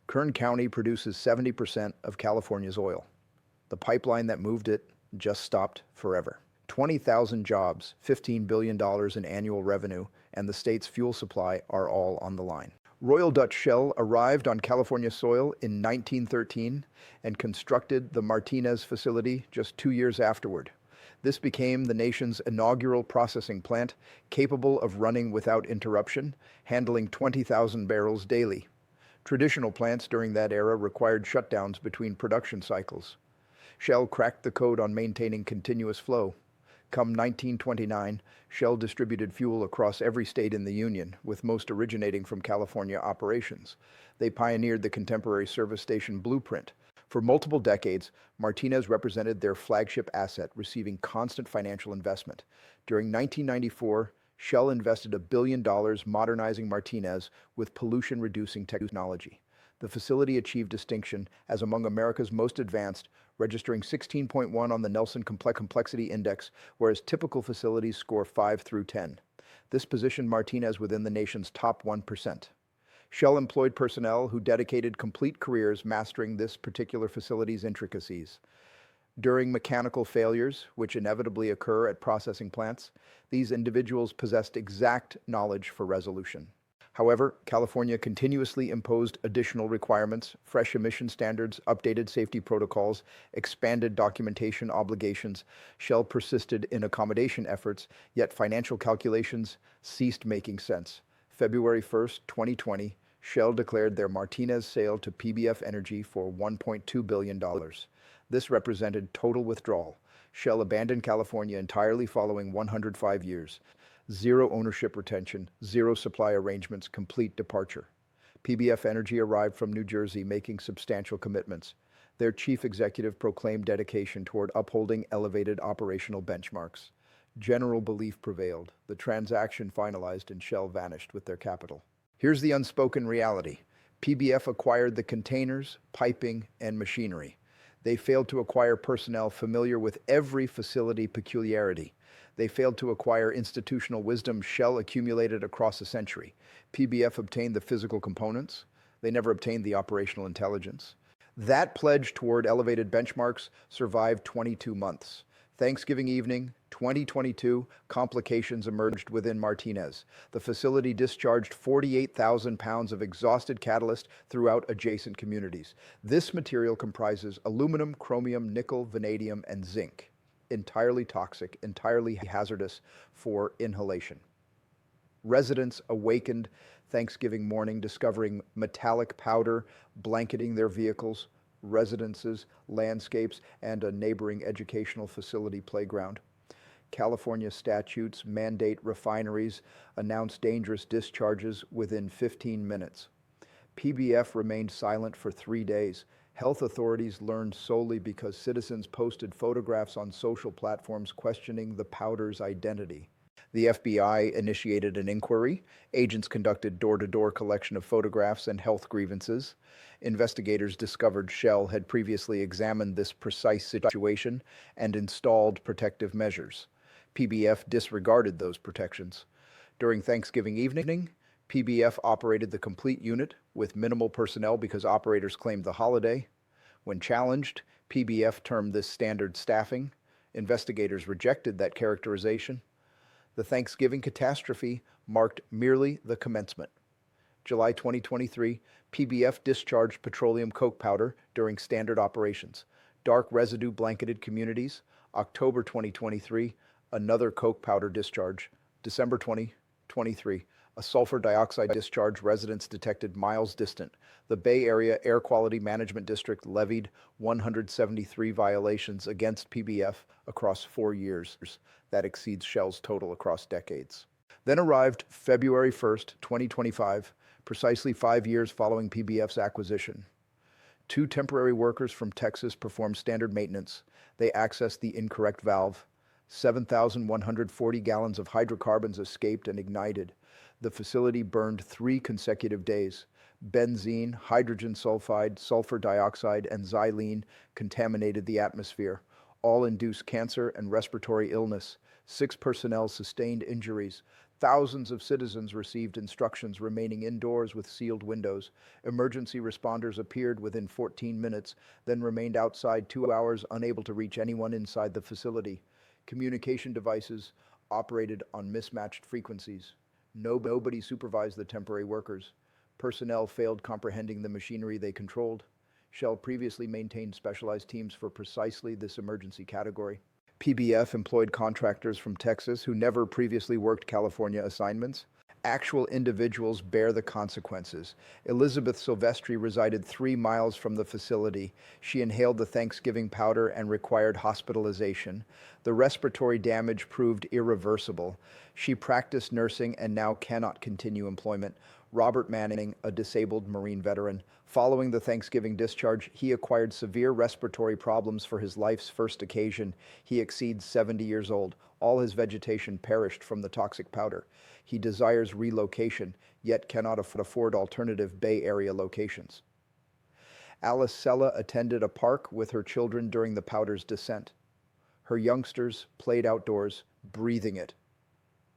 Kern County produces 70% of California's oil. The pipeline that moved it just stopped forever. 20,000 jobs, $15 billion in annual revenue, and the state's fuel supply are all on the line. Royal Dutch Shell arrived on California soil in 1913 and constructed the Martinez facility just 2 years afterward. This became the nation's inaugural processing plant, capable of running without interruption, handling 20,000 barrels daily. Traditional plants during that era required shutdowns between production cycles. Shell cracked the code on maintaining continuous flow. Come 1929, Shell distributed fuel across every state in the Union, with most originating from California operations. They pioneered the contemporary service station blueprint. For multiple decades, Martinez represented their flagship asset, receiving constant financial investment. During 1994, Shell invested $1 billion modernizing Martinez with pollution-reducing technology. The facility achieved distinction as among America's most advanced, registering 16.1 on the Nelson Complexity Index, whereas typical facilities score 5 through 10. This positioned Martinez within the nation's top 1%. Shell employed personnel who dedicated complete careers mastering this particular facility's intricacies. During mechanical failures, which inevitably occur at processing plants, these individuals possessed exact knowledge for resolution. However, California continuously imposed additional requirements, fresh emission standards, updated safety protocols, expanded documentation obligations. Shell persisted in accommodation efforts, yet financial calculations ceased making sense. February 1st, 2020, Shell declared their Martinez sale to PBF Energy for $1.2 billion. This represented total withdrawal. Shell abandoned California entirely following 105 years. Zero ownership retention, zero supply arrangements, complete departure. PBF Energy arrived from New Jersey making substantial commitments. Their chief executive proclaimed dedication toward upholding elevated operational benchmarks. General belief prevailed. The transaction finalized and Shell vanished with their capital. Here's the unspoken reality. PBF acquired the containers, piping, and machinery. They failed to acquire personnel familiar with every facility peculiarity. They failed to acquire institutional wisdom Shell accumulated across a century. PBF obtained the physical components. They never obtained the operational intelligence. That pledge toward elevated benchmarks survived 22 months. Thanksgiving evening, 2022, complications emerged within Martinez. The facility discharged 48,000 pounds of exhausted catalyst throughout adjacent communities. This material comprises aluminum, chromium, nickel, vanadium, and zinc. Entirely toxic, entirely hazardous for inhalation. Residents awakened Thanksgiving morning discovering metallic powder blanketing their vehicles, residences, landscapes, and a neighboring educational facility playground. California statutes mandate refineries announce dangerous discharges within 15 minutes. PBF remained silent for 3 days. Health authorities learned solely because citizens posted photographs on social platforms questioning the powder's identity. The FBI initiated an inquiry. Agents conducted door-to-door collection of photographs and health grievances. Investigators discovered Shell had previously examined this precise situation and installed protective measures. PBF disregarded those protections. During Thanksgiving evening, PBF operated the complete unit with minimal personnel because operators claimed the holiday. When challenged, PBF termed this standard staffing. Investigators rejected that characterization. The Thanksgiving catastrophe marked merely the commencement. July 2023, PBF discharged petroleum coke powder during standard operations. Dark residue blanketed communities. October 2023, another coke powder discharge. December 2023, a sulfur dioxide discharge residents detected miles distant. The Bay Area Air Quality Management District levied 173 violations against PBF across 4 years. That exceeds Shell's total across decades. Then arrived February 1st, 2025, precisely 5 years following PBF's acquisition. 2 temporary workers from Texas performed standard maintenance. They accessed the incorrect valve. 7,140 gallons of hydrocarbons escaped and ignited. The facility burned 3 consecutive days. Benzene, hydrogen sulfide, sulfur dioxide, and xylene contaminated the atmosphere. All induced cancer and respiratory illness. 6 personnel sustained injuries. Thousands of citizens received instructions remaining indoors with sealed windows. Emergency responders appeared within 14 minutes, then remained outside 2 hours, unable to reach anyone inside the facility. Communication devices operated on mismatched frequencies. Nobody supervised the temporary workers. Personnel failed comprehending the machinery they controlled. Shell previously maintained specialized teams for precisely this emergency category. PBF employed contractors from Texas who never previously worked California assignments. Actual individuals bear the consequences. Elizabeth Silvestri resided 3 miles from the facility. She inhaled the Thanksgiving powder and required hospitalization. The respiratory damage proved irreversible. She practiced nursing and now cannot continue employment. Robert Manning, a disabled Marine veteran. Following the Thanksgiving discharge, he acquired severe respiratory problems for his life's first occasion. He exceeds 70 years old. All his vegetation perished from the toxic powder. He desires relocation, yet cannot afford alternative Bay Area locations. Alice Sella attended a park with her children during the powder's descent. Her youngsters played outdoors, breathing it.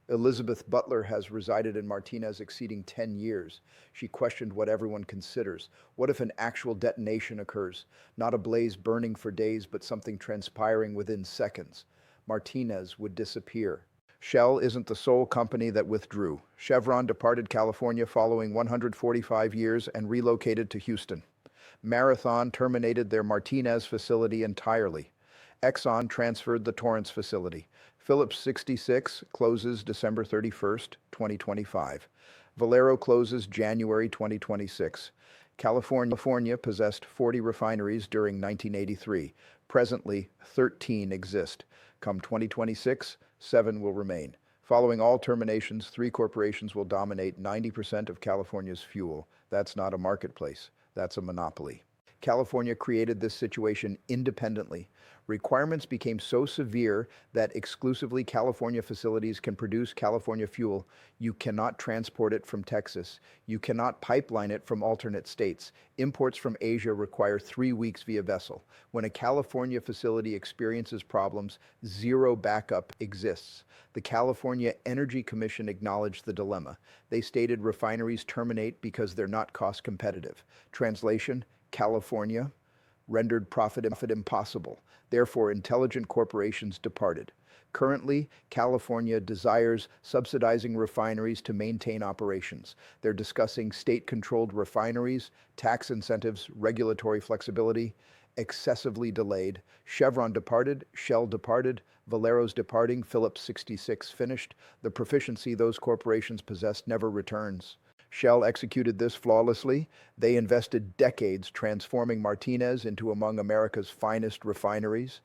Elizabeth Butler has resided in Martinez exceeding 10 years. She questioned what everyone considers. What if an actual detonation occurs? Not a blaze burning for days, but something transpiring within seconds. Martinez would disappear. Shell isn't the sole company that withdrew. Chevron departed California following 145 years and relocated to Houston. Marathon terminated their Martinez facility entirely. Exxon transferred the Torrance facility. Phillips 66 closes December 31st, 2025. Valero closes January 2026. California possessed 40 refineries during 1983. Presently, 13 exist. Come 2026, 7 will remain. Following all terminations, 3 corporations will dominate 90% of California's fuel. That's not a marketplace. That's a monopoly. California created this situation independently. Requirements became so severe that exclusively California facilities can produce California fuel. You cannot transport it from Texas. You cannot pipeline it from alternate states. Imports from Asia require 3 weeks via vessel. When a California facility experiences problems, zero backup exists. The California Energy Commission acknowledged the dilemma. They stated refineries terminate because they're not cost competitive. Translation: California rendered profit impossible. Therefore, intelligent corporations departed. Currently, California desires subsidizing refineries to maintain operations. They're discussing state-controlled refineries, tax incentives, regulatory flexibility. Excessively delayed. Chevron departed, Shell departed, Valero's departing, Phillips 66 finished. The proficiency those corporations possessed never returns. Shell executed this flawlessly. They invested decades transforming Martinez into among America's finest refineries.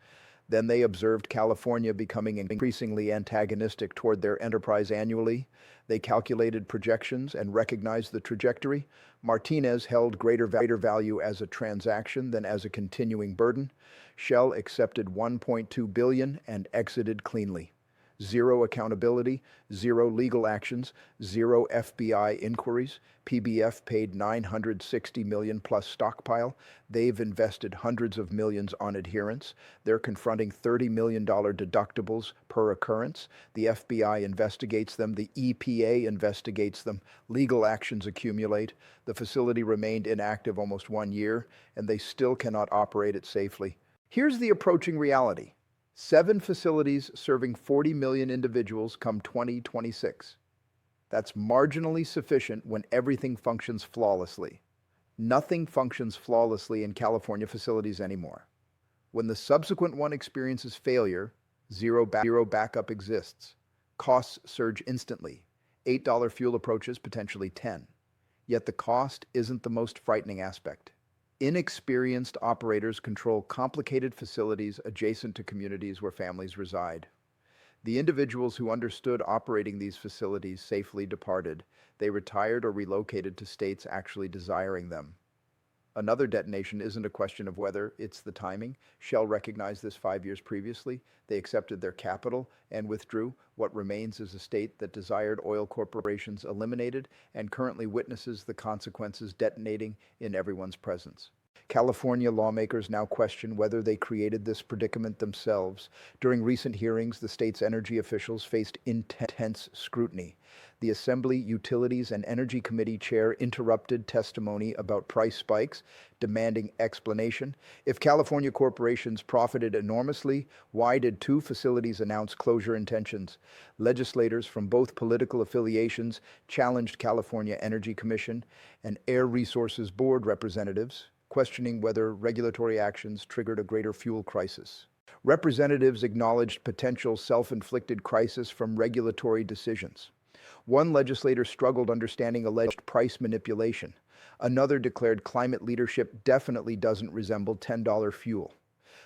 Then they observed California becoming increasingly antagonistic toward their enterprise annually. They calculated projections and recognized the trajectory. Martinez held greater value as a transaction than as a continuing burden. Shell accepted $1.2 billion and exited cleanly. Zero accountability, zero legal actions, zero FBI inquiries. PBF paid $960 million plus stockpile. They've invested hundreds of millions on adherence. They're confronting $30 million deductibles per occurrence. The FBI investigates them. The EPA investigates them. Legal actions accumulate. The facility remained inactive almost 1 year, and they still cannot operate it safely. Here's the approaching reality. 7 facilities serving 40 million individuals come 2026. That's marginally sufficient when everything functions flawlessly. Nothing functions flawlessly in California facilities anymore. When the subsequent one experiences failure, zero backup exists. Costs surge instantly. $8 fuel approaches potentially 10. Yet the cost isn't the most frightening aspect. Inexperienced operators control complicated facilities adjacent to communities where families reside. The individuals who understood operating these facilities safely departed. They retired or relocated to states actually desiring them. Another detonation isn't a question of whether, it's the timing. Shell recognized this 5 years previously. They accepted their capital and withdrew. What remains is a state that desired oil corporations eliminated and currently witnesses the consequences detonating in everyone's presence. California lawmakers now question whether they created this predicament themselves. During recent hearings, the state's energy officials faced intense scrutiny. The Assembly Utilities and Energy Committee chair interrupted testimony about price spikes, demanding explanation. If California corporations profited enormously, why did two facilities announce closure intentions? Legislators from both political affiliations challenged California Energy Commission and Air Resources Board representatives, questioning whether regulatory actions triggered a greater fuel crisis. Representatives acknowledged potential self-inflicted crisis from regulatory decisions. One legislator struggled understanding alleged price manipulation. Another declared climate leadership definitely doesn't resemble $10 fuel.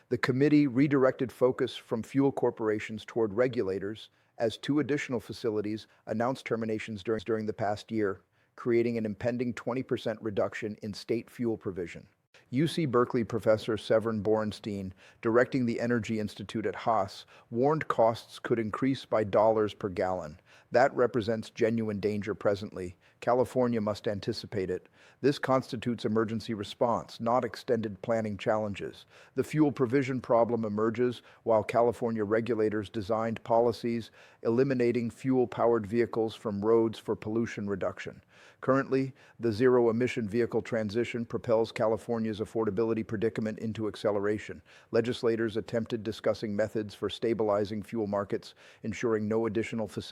The committee redirected focus from fuel corporations toward regulators as two additional facilities announced terminations during the past year, creating an impending 20% reduction in state fuel provision. UC Berkeley professor Severin Borenstein, directing the Energy Institute at Haas, warned costs could increase by dollars per gallon. That represents genuine danger presently. California must anticipate it. This constitutes emergency response, not extended planning challenges. The fuel provision problem emerges while California regulators designed policies eliminating fuel-powered vehicles from roads for pollution reduction. Currently, the zero-emission vehicle transition propels California's affordability predicament into acceleration. Legislators attempted discussing methods for stabilizing fuel markets, ensuring no additional facilities